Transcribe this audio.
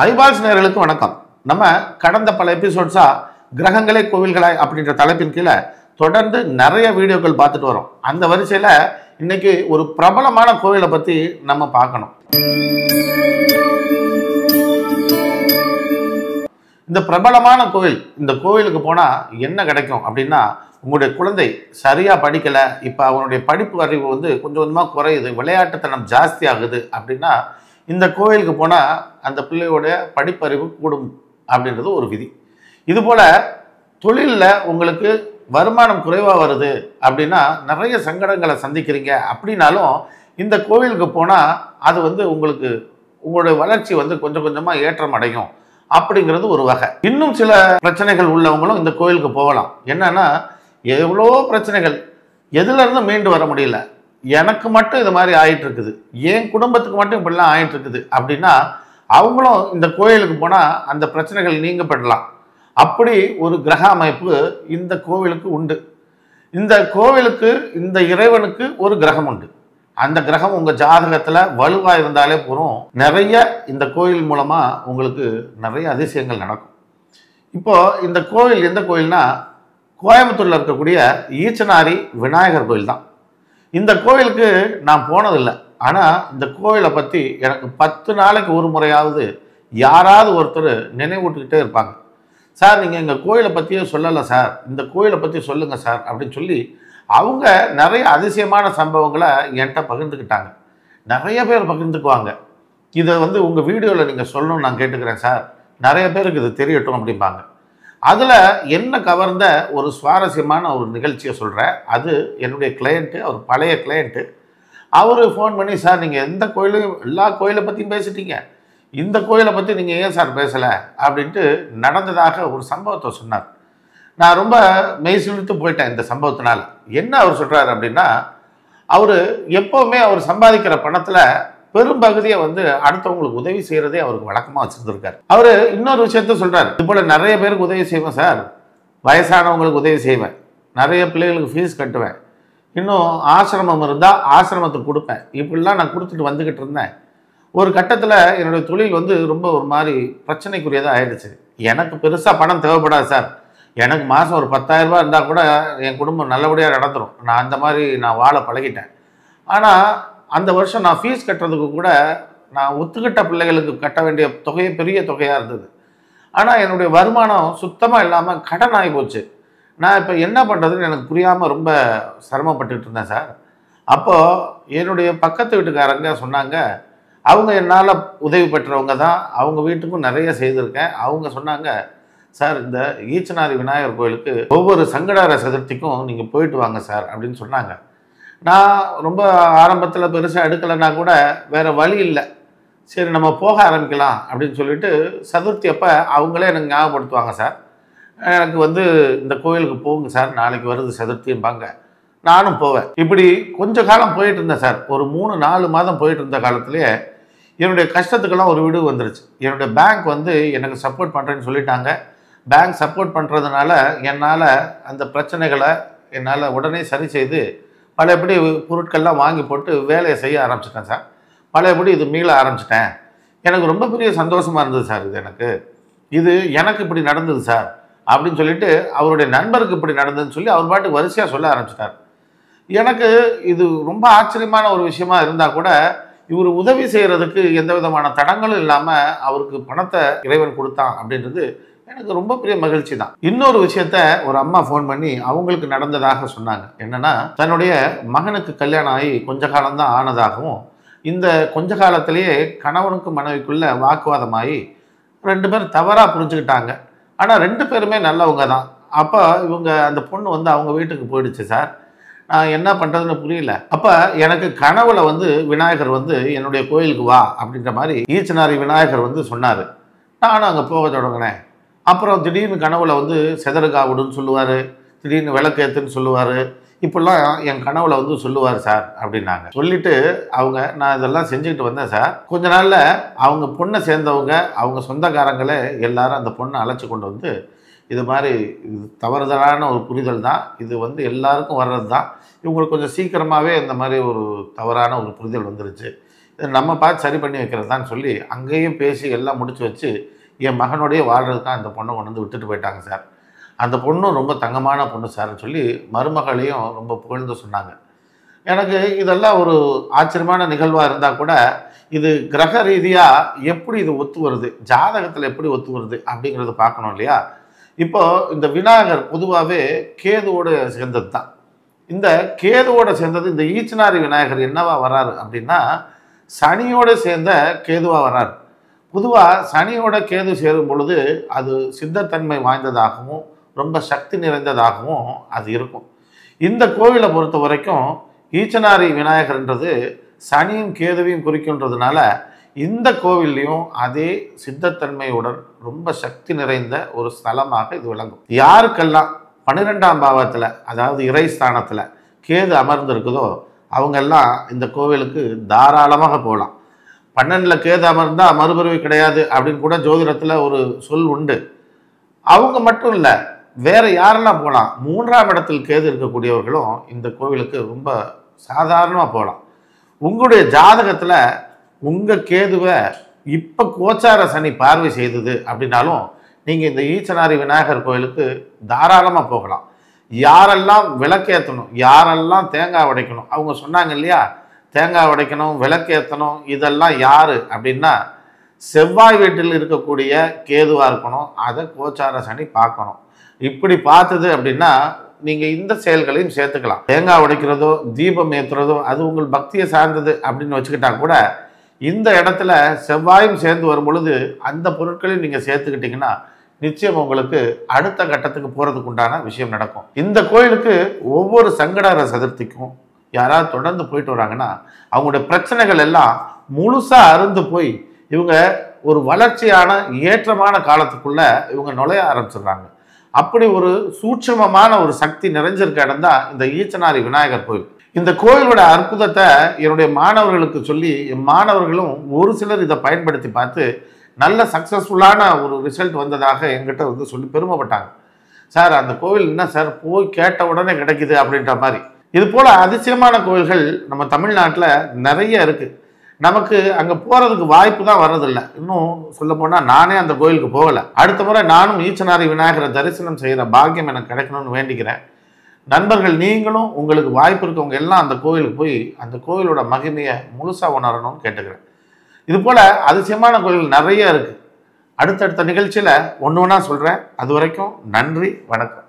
Eyeballs நேயர்களுக்கு வணக்கம். நம்ம கடந்த பல எபிசோட்ஸா கிரகங்களே கோவில்களாய் அப்படின்ற தலைப்பின் கீழே தொடர்ந்து நிறைய வீடியோக்கள் பார்த்துட்டு வரோம். அந்த வரிசையில் இன்னைக்கு ஒரு பிரபலமான கோவிலை பற்றி நம்ம பார்க்கணும். இந்த பிரபலமான கோவில், இந்த கோவிலுக்கு போனால் என்ன கிடைக்கும் அப்படின்னா, உங்களுடைய குழந்தை சரியாக படிக்கலை, இப்போ அவனுடைய படிப்பு அறிவு கொஞ்சம் கொஞ்சமாக குறையுது, விளையாட்டுத்தனம் ஜாஸ்தி ஆகுது அப்படின்னா இந்த கோவிலுக்கு போனால் அந்த பிள்ளையோட படிப்பறிவு கூடும் அப்படின்றது ஒரு விதி. இதுபோல் தொழிலில் உங்களுக்கு வருமானம் குறைவாக வருது அப்படின்னா, நிறைய சங்கடங்களை சந்திக்கிறீங்க அப்படின்னாலும் இந்த கோவிலுக்கு போனால் அது உங்களுக்கு உங்களுடைய வளர்ச்சி கொஞ்சம் கொஞ்சமாக ஏற்றம் அடையும் அப்படிங்கிறது ஒரு வகை. இன்னும் சில பிரச்சனைகள் உள்ளவங்களும் இந்த கோவிலுக்கு போகலாம். என்னன்னா, எவ்வளோ பிரச்சனைகள், எதுலேருந்து மீண்டு வர முடியல, எனக்கு மட்டும் இது மாதிரி ஆயிட்டு இருக்குது, என் குடும்பத்துக்கு மட்டும் இப்படிலாம் ஆயிட்டு இருக்குது அப்படின்னா அவங்களும் இந்த கோயிலுக்கு போனால் அந்த பிரச்சனைகள் நீங்கப்படலாம். அப்படி ஒரு கிரக அமைப்பு இந்த கோவிலுக்கு உண்டு. இந்த கோவிலுக்கு, இந்த இறைவனுக்கு ஒரு கிரகம் உண்டு. அந்த கிரகம் உங்கள் ஜாதகத்தில் வலுவாக இருந்தாலே போதும், நிறைய இந்த கோயில் மூலமாக உங்களுக்கு நிறைய அதிசயங்கள் நடக்கும். இப்போது இந்த கோவில் எந்த கோயில்னா, கோயம்புத்தூரில் இருக்கக்கூடிய ஈச்சனாரி விநாயகர் கோயில் தான். இந்த கோவிலுக்கு நான் போனதில்லை, ஆனால் இந்த கோவிலை பற்றி எனக்கு 10 நாளைக்கு ஒரு முறையாவது யாராவது ஒருத்தர் நினைவூட்டுக்கிட்டே இருப்பாங்க. சார், நீங்கள் எங்கள் கோயிலை பற்றியே சொல்லலை சார், இந்த கோயிலை பற்றி சொல்லுங்கள் சார் அப்படின்னு சொல்லி அவங்க நிறைய அதிசயமான சம்பவங்களை என்கிட்ட பகிர்ந்துக்கிட்டாங்க. நிறைய பேர் பகிர்ந்துக்குவாங்க. இதை உங்கள் வீடியோவில் நீங்கள் சொல்லணும்னு நான் கேட்டுக்கிறேன் சார், நிறைய பேருக்கு இது தெரியட்டும் அப்படிம்பாங்க. அதில் என்ன கவர்ந்த ஒரு சுவாரஸ்யமான ஒரு நிகழ்ச்சியை சொல்கிறேன். அது என்னுடைய கிளையண்ட்டு, அவர் பழைய கிளையண்ட்டு. அவர் ஃபோன் பண்ணி, சார் நீங்கள் எந்த கோயிலையும், எல்லா கோயிலை பற்றியும் பேசிட்டீங்க, இந்த கோயிலை பற்றி நீங்கள் ஏன் சார் பேசலை அப்படின்ட்டு நடந்ததாக ஒரு சம்பவத்தை சொன்னார். நான் ரொம்ப மெய் சிலிர்த்து போயிட்டேன் இந்த சம்பவத்தினால. என்ன அவர் சொல்கிறார் அப்படின்னா, அவர் எப்போவுமே அவர் சம்பாதிக்கிற பணத்தில் பெரும்பகுதியை அடுத்தவங்களுக்கு உதவி செய்கிறதே அவருக்கு வழக்கமாக வச்சுருந்துருக்கார். அவர் இன்னொரு விஷயத்த சொல்கிறார், இது போல் நிறைய பேருக்கு உதவி செய்வேன் சார், வயசானவங்களுக்கு உதவி செய்வேன், நிறைய பிள்ளைகளுக்கு ஃபீஸ் கட்டுவேன், இன்னும் ஆசிரமம் இருந்தால் ஆசிரமத்துக்கு கொடுப்பேன், இப்படிலாம் நான் கொடுத்துட்டு வந்துக்கிட்டு இருந்தேன். ஒரு கட்டத்தில் என்னுடைய தொழில் ரொம்ப ஒரு மாதிரி பிரச்சனைக்குரியதாக ஆயிடுச்சு. எனக்கு பெருசாக பணம் தேவைப்படாது சார், எனக்கு மாதம் ஒரு 10,000 ரூபா இருந்தால் கூட என் குடும்பம் நல்லபடியாக நடந்துடும், நான் அந்த மாதிரி நான் வாழ பழகிட்டேன். ஆனால் அந்த வருஷம் நான் ஃபீஸ் கட்டுறதுக்கு கூட நான் ஒத்துக்கிட்ட பிள்ளைகளுக்கு கட்ட வேண்டிய தொகையே பெரிய தொகையாக இருந்தது. ஆனால் என்னுடைய வருமானம் சுத்தமாக இல்லாமல் கடன் ஆகி போச்சு. நான் இப்போ என்ன பண்ணுறதுன்னு எனக்கு புரியாமல் ரொம்ப சிரமப்பட்டுக்கிட்டு இருந்தேன் சார். அப்போது என்னுடைய பக்கத்து வீட்டுக்காரங்க சொன்னாங்க, அவங்க என்னால் உதவி பெற்றவங்க தான், அவங்க வீட்டுக்கும் நிறைய செய்திருக்கேன். அவங்க சொன்னாங்க, சார் இந்த ஈச்சனாரி விநாயகர் கோயிலுக்கு ஒவ்வொரு சங்கடார சதுர்த்திக்கும் நீங்கள் போயிட்டு வாங்க சார் அப்படின்னு சொன்னாங்க. நான் ரொம்ப ஆரம்பத்தில் பெருசாக எடுக்கலைன்னா கூட வேறு வழி இல்லை, சரி நம்ம போக ஆரம்பிக்கலாம் அப்படின்னு சொல்லிட்டு சதுர்த்தி அப்போ அவங்களே எனக்கு ஞாபகப்படுத்துவாங்க, சார் எனக்கு இந்த கோயிலுக்கு போங்க சார், நாளைக்கு வருது சதுர்த்திம்பாங்க, நானும் போவேன். இப்படி கொஞ்ச காலம் போயிட்டு இருந்தேன் சார். ஒரு 3-4 மாதம் போயிட்டு இருந்த காலத்துலேயே என்னுடைய கஷ்டத்துக்கெல்லாம் ஒரு விடுவு வந்துருச்சு. என்னுடைய பேங்க் எனக்கு சப்போர்ட் பண்ணுறேன்னு சொல்லிட்டாங்க. பேங்க் சப்போர்ட் பண்ணுறதுனால என்னால் அந்த பிரச்சனைகளை என்னால் உடனே சரி செய்து பழையபடி பொருட்கள்லாம் வாங்கி போட்டு வேலையை செய்ய ஆரம்பிச்சிட்டேன் சார். பழையபடி இது மீள ஆரம்பிச்சிட்டேன். எனக்கு ரொம்ப பெரிய சந்தோஷமாக இருந்தது சார். இது எனக்கு இப்படி நடந்தது சார் அப்படின்னு சொல்லிட்டு அவருடைய நண்பருக்கு இப்படி நடந்ததுன்னு சொல்லி அவர் பாட்டுக்கு வரிசையாக சொல்ல ஆரம்பிச்சிட்டார். எனக்கு இது ரொம்ப ஆச்சரியமான ஒரு விஷயமா இருந்தால் கூட, இவர் உதவி செய்கிறதுக்கு எந்த விதமான தடங்களும் இல்லாமல் அவருக்கு பணத்தை இறைவன் கொடுத்தான் அப்படின்றது எனக்கு ரொம்ப பெரிய மகிழ்ச்சி தான். இன்னொரு விஷயத்த ஒரு அம்மா ஃபோன் பண்ணி அவங்களுக்கு நடந்ததாக சொன்னாங்க. என்னன்னா, தன்னுடைய மகனுக்கு கல்யாணம் ஆகி கொஞ்ச காலம்தான் ஆனதாகவும், இந்த கொஞ்ச காலத்திலேயே கணவனுக்கு மனைவிக்குள்ள வாக்குவாதமாகி 2 பேர் தவறாக புரிஞ்சுக்கிட்டாங்க. ஆனால் 2 பேருமே நல்லவங்க தான். அப்போ இவங்க அந்த பொண்ணு அவங்க வீட்டுக்கு போயிடுச்சு சார். நான் என்ன பண்ணுறதுன்னு புரியல. அப்போ எனக்கு கனவுல விநாயகர் என்னுடைய கோயிலுக்கு வா அப்படின்ற மாதிரி ஈச்சனாரி விநாயகர் சொன்னார். நானும் அங்கே போக தொடங்கினேன். அப்புறம் திடீர்னு கனவுல செதறுகாவிடுன்னு சொல்லுவார், திடீர்னு விளக்கேற்றுன்னு சொல்லுவார், இப்படிலாம் என் கனவுல சொல்லுவார் சார் அப்படின்னாங்க. சொல்லிவிட்டு அவங்க, நான் இதெல்லாம் செஞ்சுக்கிட்டு வந்தேன் சார். கொஞ்ச நாளில் அவங்க பொண்ணை சேர்ந்தவங்க, அவங்க சொந்தக்காரங்களே எல்லாரும் அந்த பொண்ணை அழைச்சி கொண்டு இது மாதிரி இது தவறுதலான ஒரு புரிதல் தான், இது எல்லாருக்கும் வர்றது தான், இவங்களுக்கு கொஞ்சம் சீக்கிரமாகவே இந்த மாதிரி ஒரு தவறான ஒரு புரிதல் வந்துருச்சு, நம்ம பார்த்து சரி பண்ணி வைக்கிறதான்னு சொல்லி அங்கேயும் பேசி எல்லாம் முடிச்சு வச்சு என் மகனோடையே வாழ்றதுக்கு அந்த பொண்ணை கொண்டு வந்து விட்டுட்டு போயிட்டாங்க சார். அந்த பொண்ணும் ரொம்ப தங்கமான பொண்ணு சார்ன்னு சொல்லி மருமகளையும் ரொம்ப புகழ்ந்து சொன்னாங்க. எனக்கு இதெல்லாம் ஒரு ஆச்சரியமான நிகழ்வாக இருந்தால் கூட இது கிரக ரீதியாக எப்படி இது ஒத்து வருது, ஜாதகத்தில் எப்படி ஒத்து வருது அப்படிங்கிறது பார்க்கணும் இல்லையா? இப்போ இந்த விநாயகர் பொதுவாகவே கேதுவோடு சேர்ந்தது தான். இந்த கேதுவோட சேர்ந்தது இந்த ஈச்சனாரி விநாயகர் என்னவா வராரு அப்படின்னா சனியோடு சேர்ந்த கேதுவாக வராரு. பொதுவாக சனியோட கேது சேரும் பொழுது அது சித்தத்தன்மை வாய்ந்ததாகவும் ரொம்ப சக்தி நிறைந்ததாகவும் அது இருக்கும். இந்த கோவிலை பொறுத்த வரைக்கும் ஈச்சனாரி விநாயகர்ன்றது சனியும் கேதுவையும் குறிக்கின்றதுனால இந்த கோவில்லையும் அதே சித்தத்தன்மையுடன் ரொம்ப சக்தி நிறைந்த ஒரு ஸ்தலமாக இது விளங்கும். யாருக்கெல்லாம் 12ஆம் பாவத்தில் அதாவது இறை ஸ்தானத்தில் கேது அமர்ந்திருக்குதோ அவங்கெல்லாம் இந்த கோவிலுக்கு தாராளமாக போகலாம். 12ல் கேது அமர்ந்தால் மறுபிறவி கிடையாது அப்படின்னு கூட ஜோதிடத்தில் ஒரு சொல் உண்டு. அவங்க மட்டும் இல்லை, வேற யாரெல்லாம் போகலாம். 3ஆம் இடத்தில் கேது இருக்கக்கூடியவர்களும் இந்த கோவிலுக்கு ரொம்ப சாதாரணமாக போகலாம். உங்களுடைய ஜாதகத்தில் உங்கள் கேதுவை இப்போ கோச்சார சனி பார்வை செய்தது அப்படின்னாலும் நீங்கள் இந்த ஈச்சனாரி விநாயகர் கோயிலுக்கு தாராளமாக போகலாம். யாரெல்லாம் விளக்கேற்றணும், யாரெல்லாம் தேங்காய் உடைக்கணும், அவங்க சொன்னாங்க இல்லையா, தேங்காய் உடைக்கணும், விளக்கேற்றணும், இதெல்லாம் யார் அப்படின்னா செவ்வாய் வீட்டில் இருக்கக்கூடிய கேதுவாக இருக்கணும். அதை கோச்சார சனி பார்க்கணும். இப்படி பார்த்தது அப்படின்னா நீங்கள் இந்த செயல்களையும் சேர்த்துக்கலாம். தேங்காய் உடைக்கிறதோ தீபம் ஏற்றுறதோ அது உங்கள் பக்தியை சார்ந்தது அப்படின்னு வச்சுக்கிட்டா கூட இந்த இடத்துல செவ்வாயும் சேர்ந்து வரும் பொழுது அந்த பொருட்களையும் நீங்கள் சேர்த்துக்கிட்டிங்கன்னா நிச்சயம் உங்களுக்கு அடுத்த கட்டத்துக்கு போகிறதுக்கு உண்டான விஷயம் நடக்கும். இந்த கோயிலுக்கு ஒவ்வொரு சங்கடஹர சதுர்த்திக்கும் யாராவது தொடர்ந்து போயிட்டு வராங்கன்னா அவங்களுடைய பிரச்சனைகள் எல்லாம் முழுசாக அருந்து போய் இவங்க ஒரு வளர்ச்சியான ஏற்றமான காலத்துக்குள்ள இவங்க நுழைய ஆரம்பிச்சிடுறாங்க. அப்படி ஒரு சூட்சமமான ஒரு சக்தி நிறைஞ்சிருக்க இடம் தான் இந்த ஈச்சனாரி விநாயகர் கோயில். இந்த கோயிலோட அற்புதத்தை என்னுடைய மாணவர்களுக்கு சொல்லி என் மாணவர்களும் ஒரு சிலர் இதை பயன்படுத்தி பார்த்து நல்ல சக்ஸஸ்ஃபுல்லான ஒரு ரிசல்ட் வந்ததாக என்கிட்ட வந்து சொல்லி பெருமைப்பட்டாங்க. சார் அந்த கோவில் என்ன சார் போய் கேட்ட உடனே கிடைக்குது அப்படின்ற மாதிரி. இது போல் அதிசயமான கோயில்கள் நம்ம தமிழ்நாட்டில் நிறைய இருக்குது. நமக்கு அங்கே போகிறதுக்கு வாய்ப்பு தான் வர்றதில்லை. இன்னும் சொல்ல போனால் நானே அந்த கோயிலுக்கு போகலை. அடுத்த முறை நானும் ஈச்சனாரி விநாயகரை தரிசனம் செய்கிற பாக்கியம் எனக்கு கிடைக்கணும்னு வேண்டிக்கிறேன். நண்பர்கள் நீங்களும் உங்களுக்கு வாய்ப்பு இருக்கவங்க எல்லாம் அந்த கோயிலுக்கு போய் அந்த கோயிலோட மகிமையை முழுசாக உணரணும்னு கேட்டுக்கிறேன். இது போல் அதிசயமான கோயில்கள் நிறைய இருக்குது. அடுத்தடுத்த நிகழ்ச்சியில் ஒன்று ஒன்றா சொல்கிறேன். அது வரைக்கும் நன்றி, வணக்கம்.